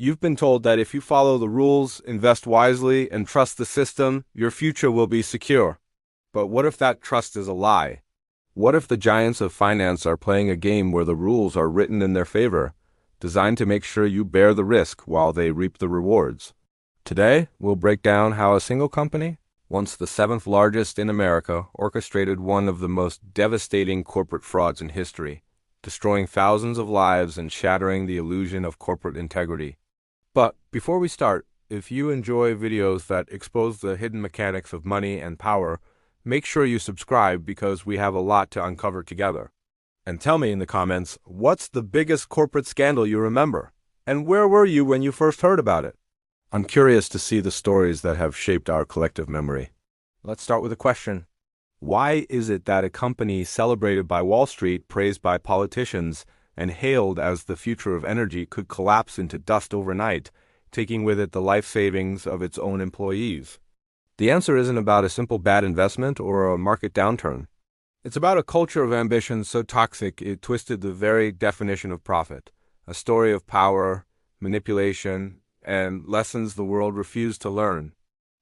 You've been told that if you follow the rules, invest wisely, and trust the system, your future will be secure. But what if that trust is a lie? What if the giants of finance are playing a game where the rules are written in their favor, designed to make sure you bear the risk while they reap the rewards? Today, we'll break down how a single company, once the seventh largest in America, orchestrated one of the most devastating corporate frauds in history, destroying thousands of lives and shattering the illusion of corporate integrity. But before we start, if you enjoy videos that expose the hidden mechanics of money and power, make sure you subscribe because we have a lot to uncover together. And tell me in the comments, what's the biggest corporate scandal you remember? And where were you when you first heard about it? I'm curious to see the stories that have shaped our collective memory. Let's start with a question. Why is it that a company celebrated by Wall Street, praised by politicians, and hailed as the future of energy could collapse into dust overnight, taking with it the life savings of its own employees? The answer isn't about a simple bad investment or a market downturn. It's about a culture of ambition so toxic it twisted the very definition of profit, a story of power, manipulation, and lessons the world refused to learn.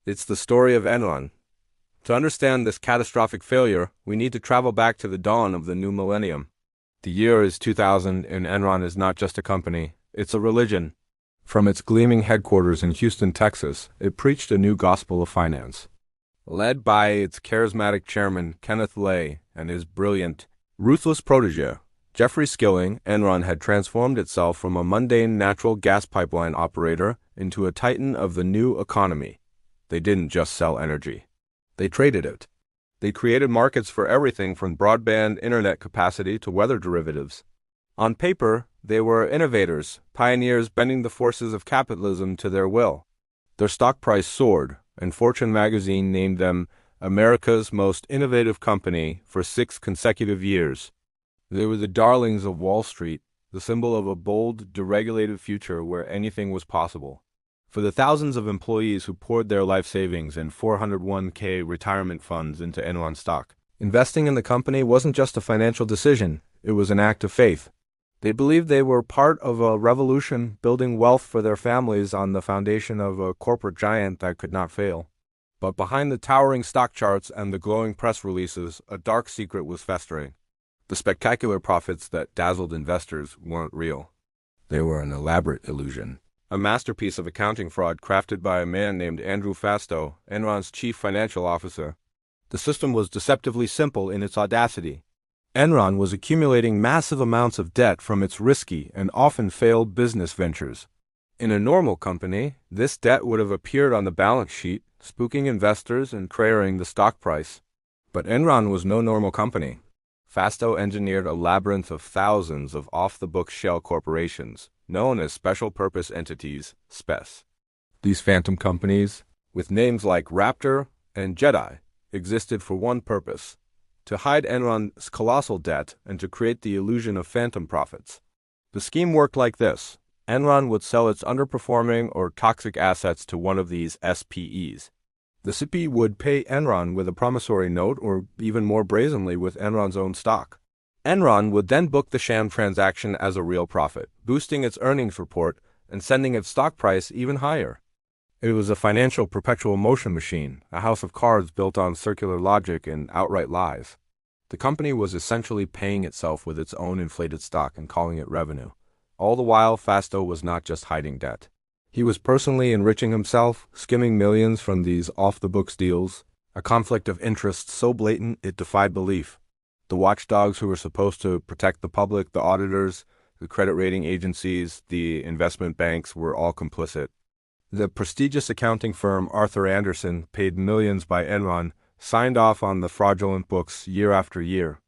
It's the story of Enron. To understand this catastrophic failure, we need to travel back to the dawn of the new millennium. The year is 2000, and Enron is not just a company, it's a religion. From its gleaming headquarters in Houston, Texas, it preached a new gospel of finance. Led by its charismatic chairman, Kenneth Lay, and his brilliant, ruthless protege, Jeffrey Skilling, Enron had transformed itself from a mundane natural gas pipeline operator into a titan of the new economy. They didn't just sell energy. They traded it. They created markets for everything from broadband internet capacity to weather derivatives. On paper, they were innovators, pioneers bending the forces of capitalism to their will. Their stock price soared, and Fortune magazine named them America's most innovative company for 6 consecutive years. They were the darlings of Wall Street, the symbol of a bold, deregulated future where anything was possible. For the thousands of employees who poured their life savings and 401k retirement funds into Enron stock, investing in the company wasn't just a financial decision, it was an act of faith. They believed they were part of a revolution, building wealth for their families on the foundation of a corporate giant that could not fail. But behind the towering stock charts and the glowing press releases, a dark secret was festering. The spectacular profits that dazzled investors weren't real. They were an elaborate illusion. A masterpiece of accounting fraud crafted by a man named Andrew Fastow, Enron's chief financial officer. The system was deceptively simple in its audacity. Enron was accumulating massive amounts of debt from its risky and often failed business ventures. In a normal company, this debt would have appeared on the balance sheet, spooking investors and cratering the stock price. But Enron was no normal company. Fastow engineered a labyrinth of thousands of off-the-books shell corporations, known as Special Purpose Entities, SPEC. These phantom companies, with names like Raptor and Jedi, existed for one purpose: to hide Enron's colossal debt and to create the illusion of phantom profits. The scheme worked like this. Enron would sell its underperforming or toxic assets to one of these SPEs. The SPE would pay Enron with a promissory note or even more brazenly with Enron's own stock. Enron would then book the sham transaction as a real profit, boosting its earnings report and sending its stock price even higher. It was a financial perpetual motion machine, a house of cards built on circular logic and outright lies. The company was essentially paying itself with its own inflated stock and calling it revenue. All the while, Fastow was not just hiding debt. He was personally enriching himself, skimming millions from these off-the-books deals, a conflict of interest so blatant it defied belief. The watchdogs who were supposed to protect the public, the auditors, the credit rating agencies, the investment banks were all complicit. The prestigious accounting firm Arthur Andersen, paid millions by Enron, signed off on the fraudulent books year after year.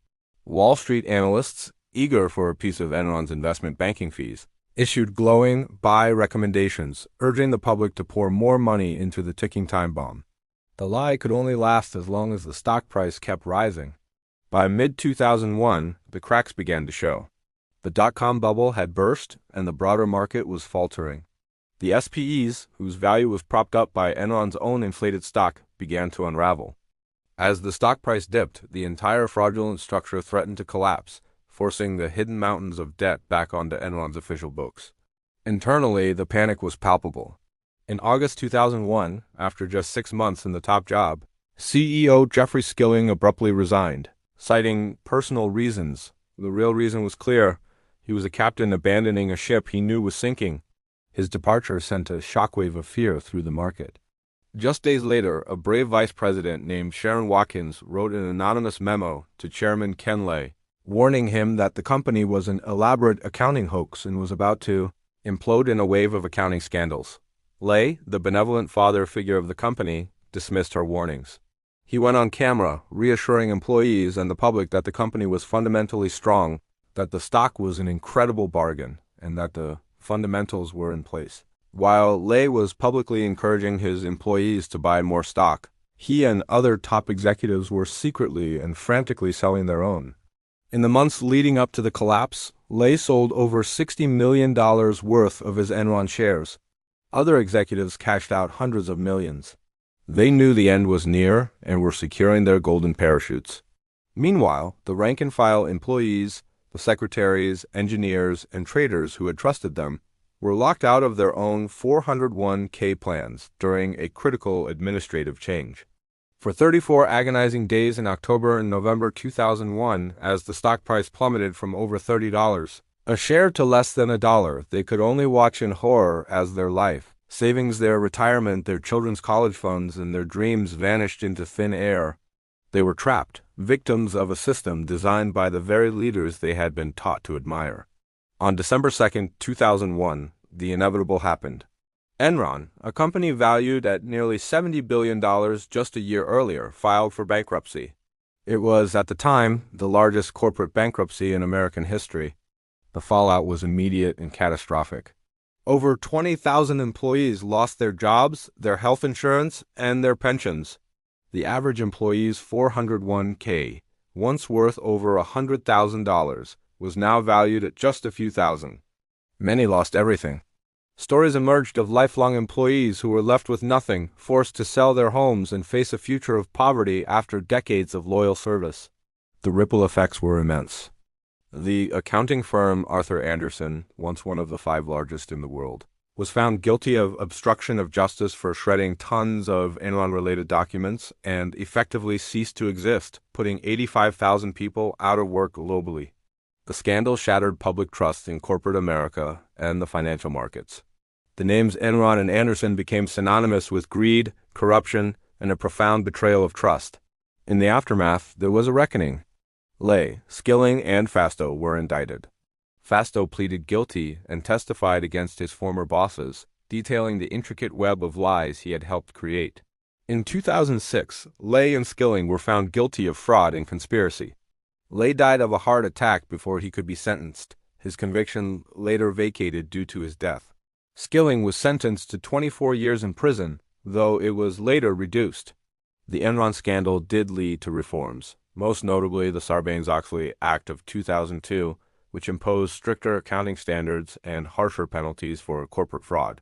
Wall Street analysts, eager for a piece of Enron's investment banking fees, issued glowing buy recommendations, urging the public to pour more money into the ticking time bomb. The lie could only last as long as the stock price kept rising. By mid-2001, the cracks began to show. The dot-com bubble had burst, and the broader market was faltering. The SPEs, whose value was propped up by Enron's own inflated stock, began to unravel. As the stock price dipped, the entire fraudulent structure threatened to collapse, forcing the hidden mountains of debt back onto Enron's official books. Internally, the panic was palpable. In August 2001, after just 6 months in the top job, CEO Jeffrey Skilling abruptly resigned, citing personal reasons. The real reason was clear. He was a captain abandoning a ship he knew was sinking. His departure sent a shockwave of fear through the market. Just days later, a brave vice president named Sharon Watkins wrote an anonymous memo to Chairman Ken Lay, warning him that the company was an elaborate accounting hoax and was about to implode in a wave of accounting scandals. Lay, the benevolent father figure of the company, dismissed her warnings. He went on camera, reassuring employees and the public that the company was fundamentally strong, that the stock was an incredible bargain, and that the fundamentals were in place. While Lay was publicly encouraging his employees to buy more stock, he and other top executives were secretly and frantically selling their own. In the months leading up to the collapse, Lay sold over $60 million worth of his Enron shares. Other executives cashed out hundreds of millions. They knew the end was near and were securing their golden parachutes. Meanwhile, the rank-and-file employees, the secretaries, engineers, and traders who had trusted them were locked out of their own 401k plans during a critical administrative change. For 34 agonizing days in October and November 2001, as the stock price plummeted from over $30 a share to less than $1, they could only watch in horror as their life, savings, their retirement, their children's college funds, and their dreams vanished into thin air. They were trapped, victims of a system designed by the very leaders they had been taught to admire. On December 2, 2001, the inevitable happened. Enron, a company valued at nearly $70 billion just a year earlier, filed for bankruptcy. It was, at the time, the largest corporate bankruptcy in American history. The fallout was immediate and catastrophic. Over 20,000 employees lost their jobs, their health insurance, and their pensions. The average employee's 401k, once worth over $100,000, was now valued at just a few thousand. Many lost everything. Stories emerged of lifelong employees who were left with nothing, forced to sell their homes and face a future of poverty after decades of loyal service. The ripple effects were immense. The accounting firm Arthur Andersen, once one of the 5 largest in the world, was found guilty of obstruction of justice for shredding tons of Enron-related documents and effectively ceased to exist, putting 85,000 people out of work globally. The scandal shattered public trust in corporate America and the financial markets. The names Enron and Andersen became synonymous with greed, corruption, and a profound betrayal of trust. In the aftermath, there was a reckoning. Lay, Skilling, and Fastow were indicted. Fastow pleaded guilty and testified against his former bosses, detailing the intricate web of lies he had helped create. In 2006, Lay and Skilling were found guilty of fraud and conspiracy. Lay died of a heart attack before he could be sentenced, his conviction later vacated due to his death. Skilling was sentenced to 24 years in prison, though it was later reduced. The Enron scandal did lead to reforms, most notably the Sarbanes-Oxley Act of 2002, which imposed stricter accounting standards and harsher penalties for corporate fraud.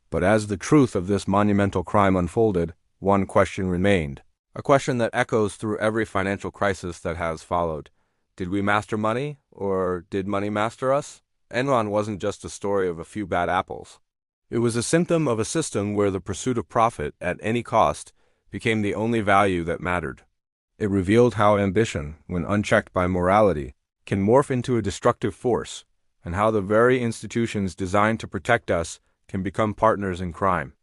But as the truth of this monumental crime unfolded, one question remained, a question that echoes through every financial crisis that has followed. Did we master money, or did money master us? Enron wasn't just a story of a few bad apples. It was a symptom of a system where the pursuit of profit, at any cost, became the only value that mattered. It revealed how ambition, when unchecked by morality, can morph into a destructive force, and how the very institutions designed to protect us can become partners in crime.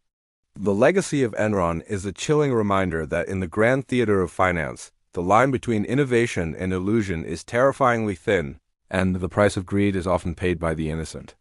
The legacy of Enron is a chilling reminder that in the grand theater of finance, the line between innovation and illusion is terrifyingly thin, and the price of greed is often paid by the innocent.